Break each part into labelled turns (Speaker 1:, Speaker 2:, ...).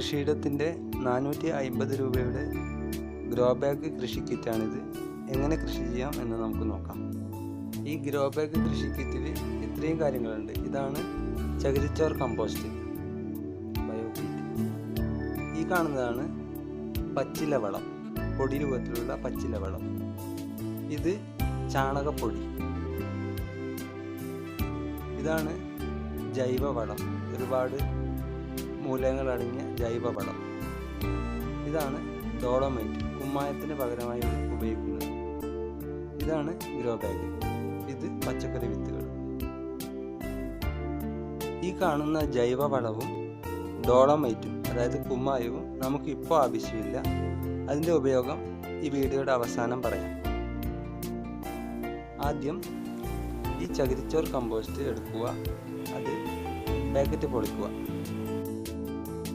Speaker 1: കൃഷിയിടത്തിൻ്റെ 450 രൂപയുടെ grow bag കൃഷി കിറ്റാണിത്. എങ്ങനെ കൃഷി ചെയ്യാം എന്ന് നമുക്ക് നോക്കാം. ഈ ഗ്രോ ബാഗ് കൃഷി കിറ്റിൽ ഇത്രയും കാര്യങ്ങളുണ്ട്. ഇതാണ് ചകിരിച്ചോർ കമ്പോസ്റ്റ് ബയോ കിറ്റ്. ഈ കാണുന്നതാണ് പച്ചില വളം, പൊടി രൂപത്തിലുള്ള പച്ചില വളം. ഇത് ചാണകപ്പൊടി. ഇതാണ് ജൈവവളം, ഒരുപാട് മൂലകങ്ങൾ അടങ്ങിയ ജൈവവളം. ഇതാണ് ഡോളോമൈറ്റ്, കുമ്മായത്തിന് പകരമായി ഉപയോഗിക്കുന്നത്. ഇതാണ് ഗ്രോ ബാഗ്. ഇത് പച്ചക്കറി വിത്തുകൾ. ഈ കാണുന്ന ജൈവവളവും ഡോളോമൈറ്റും, അതായത് കുമ്മായവും നമുക്ക് ഇപ്പോൾ ആവശ്യമില്ല. അതിൻ്റെ ഉപയോഗം ഈ വീഡിയോയുടെ അവസാനം പറയാം. ആദ്യം ഈ ചകിരിച്ചോർ കമ്പോസ്റ്റ് എടുക്കുക, അത് പാക്കറ്റ് പൊളിക്കുക.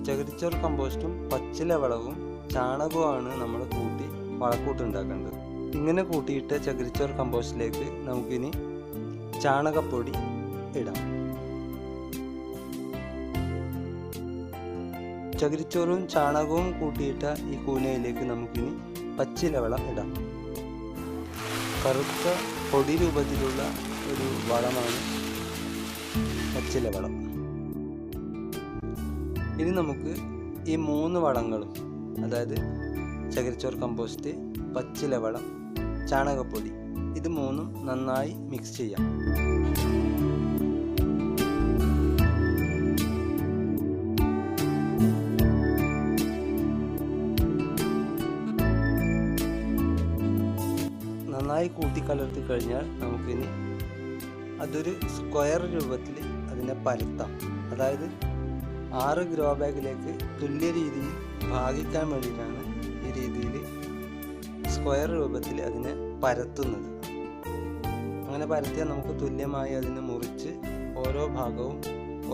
Speaker 1: ചകിരിച്ചോർ കമ്പോസ്റ്റും പച്ചില വളവും ചാണകവുമാണ് നമ്മൾ കൂട്ടി വളക്കൂട്ടുണ്ടാക്കേണ്ടത്. ഇങ്ങനെ കൂട്ടിയിട്ട ചകിരിച്ചോർ കമ്പോസ്റ്റിലേക്ക് നമുക്കിനി ചാണകപ്പൊടി ഇടാം. ചകിരിച്ചോറും ചാണകവും കൂട്ടിയിട്ട ഈ കൂനയിലേക്ക് നമുക്കിനി പച്ചില വളം ഇടാം. കറുത്ത പൊടി രൂപത്തിലുള്ള ഒരു വളമാണ് പച്ചില വളം. ഇനി നമുക്ക് ഈ 3 വളങ്ങളും, അതായത് ചകിരിച്ചോർ കമ്പോസ്റ്റ്, പച്ചില വളം, ചാണകപ്പൊടി, ഇത് 3ഉം നന്നായി മിക്സ് ചെയ്യാം. നന്നായി കൂട്ടിക്കലർത്തി കഴിഞ്ഞാൽ നമുക്കിനി അതൊരു സ്ക്വയർ രൂപത്തിൽ അതിനെ പരത്താം. അതായത് 6 ഗ്രോ ബാഗിലേക്ക് തുല്യ രീതിയിൽ ഭാഗിക്കാൻ വേണ്ടിയിട്ടാണ് ഈ രീതിയിൽ സ്ക്വയർ രൂപത്തിൽ അതിനെ പരത്തുന്നത്. അങ്ങനെ പരത്തിയാൽ നമുക്ക് തുല്യമായി അതിനെ മുറിച്ച് ഓരോ ഭാഗവും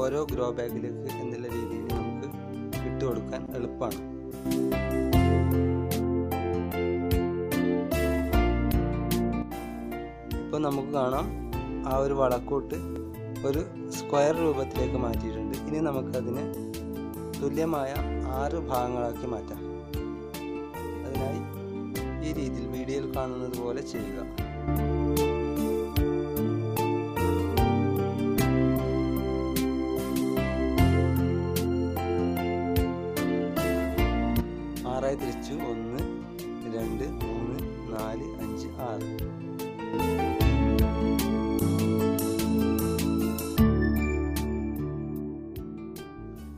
Speaker 1: ഓരോ ഗ്രോ ബാഗിലേക്ക് എന്നുള്ള രീതിയിൽ നമുക്ക് ഇട്ടുകൊടുക്കാൻ എളുപ്പമാണ്. ഇപ്പോൾ നമുക്ക് കാണാം ആ ഒരു വളക്കൂട്ട് ഒരു സ്ക്വയർ രൂപത്തിലേക്ക് മാറ്റിയിട്ടുണ്ട്. ഇനി നമുക്കതിനെ തുല്യമായ 6 ഭാഗങ്ങളാക്കി മാറ്റാം. അതിനായി ഈ രീതിയിൽ വീഡിയോയിൽ കാണുന്നത് പോലെ ചെയ്യുക. ആറായി തിരിച്ചു 1, 2, 3, 4, 5, 6.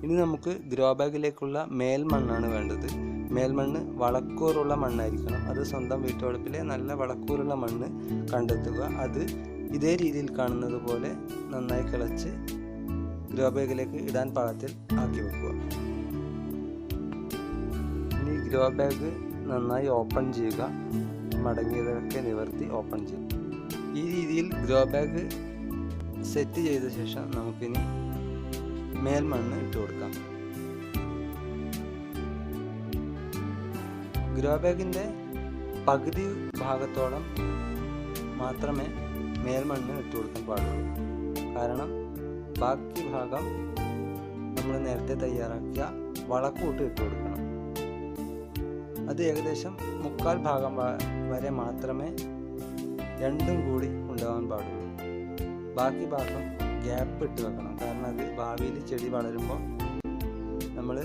Speaker 1: ഇനി നമുക്ക് ഗ്രോ ബാഗിലേക്കുള്ള മേൽമണ്ണാണ് വേണ്ടത്. മേൽമണ്ണ് വളക്കൂറുള്ള മണ്ണായിരിക്കണം. അത് സ്വന്തം വീട്ടുവളപ്പിലെ നല്ല വളക്കൂറുള്ള മണ്ണ് കണ്ടെത്തുക. അത് ഇതേ രീതിയിൽ കാണുന്നത് പോലെ നന്നായി കിളച്ച് ഗ്രോ ബാഗിലേക്ക് ഇടാൻ പാകത്തിൽ ആക്കി വെക്കുക. ഇനി ഗ്രോ ബാഗ് നന്നായി ഓപ്പൺ ചെയ്യുക. മടങ്ങിയതൊക്കെ നിവർത്തി ഓപ്പൺ ചെയ്യുക. ഈ രീതിയിൽ ഗ്രോ ബാഗ് സെറ്റ് ചെയ്ത ശേഷം നമുക്കിനി മേൽമണ്ണ് ഇട്ട് കൊടുക്കാം. ഗ്രോ ബാഗിൻ്റെ പകുതി ഭാഗത്തോളം മാത്രമേ മേൽമണ്ണ് ഇട്ട് കൊടുക്കാൻ പാടുള്ളൂ. കാരണം ബാക്കി ഭാഗം നമ്മൾ നേരത്തെ തയ്യാറാക്കിയ വളക്കൂട്ട് ഇട്ട് കൊടുക്കണം. അത് ഏകദേശം 3/4 ഭാഗം വരെ മാത്രമേ രണ്ടും കൂടി ഉണ്ടാവാൻ പാടുള്ളൂ. ബാക്കി ഭാഗം ഗ്യാപ്പ് ഇട്ട് വെക്കണം. കാരണം അത് ഭാവിയിൽ ചെടി വളരുമ്പോൾ നമ്മൾ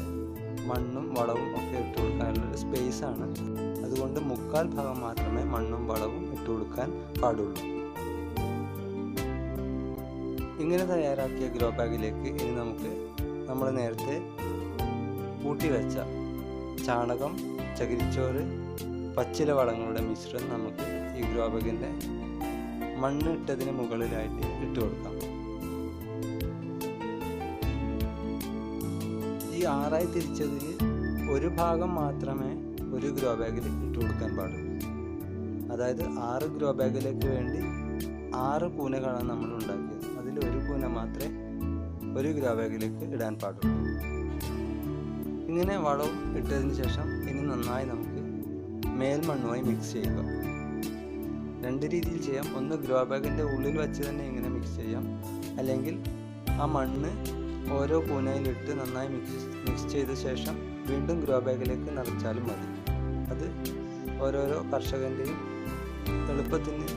Speaker 1: മണ്ണും വളവും ഒക്കെ ഇട്ട് കൊടുക്കാനുള്ളൊരു സ്പേസാണ്. അതുകൊണ്ട് 3/4 ഭാഗം മാത്രമേ മണ്ണും വളവും ഇട്ട് കൊടുക്കാൻ പാടുള്ളൂ. ഇങ്ങനെ തയ്യാറാക്കിയ ഗ്രോ ബാഗിലേക്ക് ഇനി നമുക്ക് നമ്മൾ നേരത്തെ കൂട്ടി വെച്ച ചാണകം, ചകിരിച്ചോറ്, പച്ചില വളങ്ങളുടെ മിശ്രണം നമുക്ക് ഈ ഗ്രോ ബാഗിൻ്റെ മണ്ണ് ഇട്ടതിന് മുകളിലായിട്ട് ഇട്ട് കൊടുക്കാം. ഈ 6ആയി തിരിച്ചതിൽ ഒരു ഭാഗം മാത്രമേ ഒരു ഗ്രോ ബാഗിൽ ഇട്ട് കൊടുക്കാൻ പാടുള്ളൂ. അതായത് 6 ഗ്രോ ബാഗിലേക്ക് വേണ്ടി 6 കൂനകളാണ് നമ്മൾ ഉണ്ടാക്കിയത്. അതിൽ ഒരു കൂന മാത്രമേ ഒരു ഗ്രോ ബാഗിലേക്ക് ഇടാൻ പാടുള്ളൂ. ഇങ്ങനെ വളവും ഇട്ടതിന് ശേഷം ഇനി നന്നായി നമുക്ക് മേൽമണ്ണുമായി മിക്സ് ചെയ്യുക. 2 രീതിയിൽ ചെയ്യാം. ഒന്ന് ഗ്രോ ബാഗിൻ്റെ ഉള്ളിൽ വെച്ച് തന്നെ ഇങ്ങനെ മിക്സ് ചെയ്യാം, അല്ലെങ്കിൽ ആ മണ്ണ് ഓരോ കൂനയിലിട്ട് നന്നായി മിക്സ് ചെയ്ത ശേഷം വീണ്ടും ഗ്രോ ബാഗിലേക്ക് നിറച്ചാലും മതി. അത് ഓരോരോ കർഷകൻ്റെയും എളുപ്പത്തിന്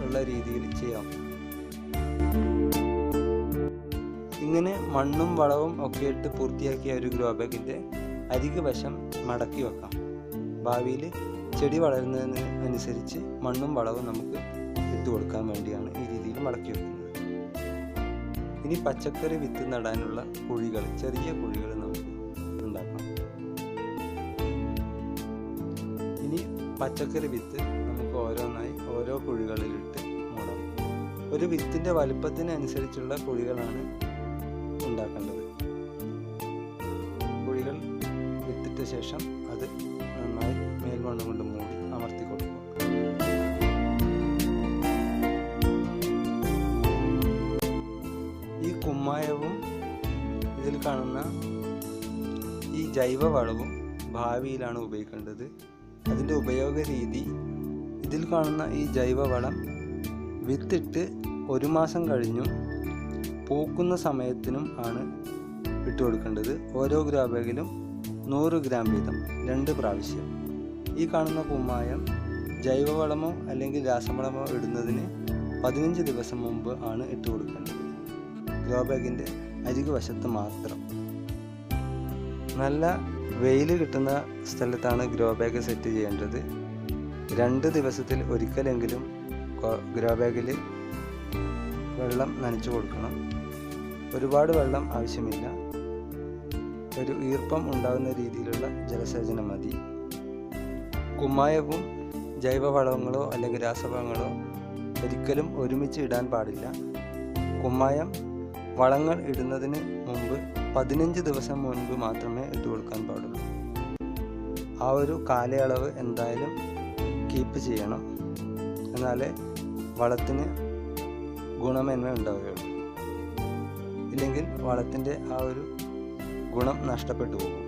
Speaker 1: ഉള്ള രീതിയിൽ ചെയ്യാം. ഇങ്ങനെ മണ്ണും വളവും ഒക്കെ ഇട്ട് പൂർത്തിയാക്കിയ ഒരു ഗ്രോ ബാഗിൻ്റെ അരികു വശം മടക്കി വെക്കാം. ഭാവിയിൽ ചെടി വളരുന്നതിന് അനുസരിച്ച് മണ്ണും വളവും നമുക്ക് ഇട്ട് കൊടുക്കാൻ വേണ്ടിയാണ് ഈ രീതിയിൽ മടക്കി വെക്കുന്നത്. ഇനി പച്ചക്കറി വിത്ത് നടാനുള്ള കുഴികൾ, ചെറിയ കുഴികൾ നമുക്ക് ഉണ്ടാക്കാം. ഇനി പച്ചക്കറി വിത്ത് നമുക്ക് ഓരോന്നായി ഓരോ കുഴികളിലിട്ട് മൂടാം. ഒരു വിത്തിൻ്റെ വലുപ്പത്തിനനുസരിച്ചുള്ള കുഴികളാണ് ഉണ്ടാക്കേണ്ടത്. കുഴികൾ വിത്തിട്ട ശേഷം അത് നന്നായി മേൽമണ്ണ് കൊണ്ട് മൂടി അമർത്തി കൊടുക്കുക. ഈ കുമ്മായവും ഇതിൽ കാണുന്ന ഈ ജൈവവളവും ഭാവിയിലാണ് ഉപയോഗിക്കേണ്ടത്. അതിൻ്റെ ഉപയോഗ രീതി, ഇതിൽ കാണുന്ന ഈ ജൈവവളം വിത്തിട്ട് 1 മാസം കഴിഞ്ഞും പൂക്കുന്ന സമയത്തിനും ആണ് ഇട്ട് കൊടുക്കേണ്ടത്. ഓരോ ഗ്രോ ബാഗിലും 100 ഗ്രാം വീതം 2 പ്രാവശ്യം. ഈ കാണുന്ന കുമ്മായം ജൈവവളമോ അല്ലെങ്കിൽ രാസവളമോ ഇടുന്നതിന് 15 ദിവസം മുമ്പ് ആണ് ഇട്ട് കൊടുക്കേണ്ടത്. ഗ്രോ ബാഗിൻ്റെ അരികു വശത്ത് മാത്രം. നല്ല വെയിൽ കിട്ടുന്ന സ്ഥലത്താണ് ഗ്രോ ബാഗ് സെറ്റ് ചെയ്യേണ്ടത്. 2 ദിവസത്തിൽ ഒരിക്കലെങ്കിലും ഗ്രോ ബാഗിൽ വെള്ളം നനച്ചു കൊടുക്കണം. ഒരുപാട് വെള്ളം ആവശ്യമില്ല. ഒരു ഈർപ്പം ഉണ്ടാകുന്ന രീതിയിലുള്ള ജലസേചനം മതി. കുമ്മായവും ജൈവവളങ്ങളോ അല്ലെങ്കിൽ രാസവളങ്ങളോ ഒരിക്കലും ഒരുമിച്ച് ഇടാൻ പാടില്ല. കുമ്മായം വളങ്ങൾ ഇടുന്നതിന് മുമ്പ് 15 ദിവസം മുൻപ് മാത്രമേ ഇട്ട് കൊടുക്കാൻ പാടുള്ളൂ. ആ ഒരു കാലയളവ് എന്തായാലും കീപ്പ് ചെയ്യണം. എന്നാലേ വളത്തിന് ഗുണമേന്മ ഉണ്ടാവുകയുള്ളൂ. ഇല്ലെങ്കിൽ വളത്തിൻ്റെ ആ ഒരു ഗുണം നഷ്ടപ്പെട്ടു പോകും.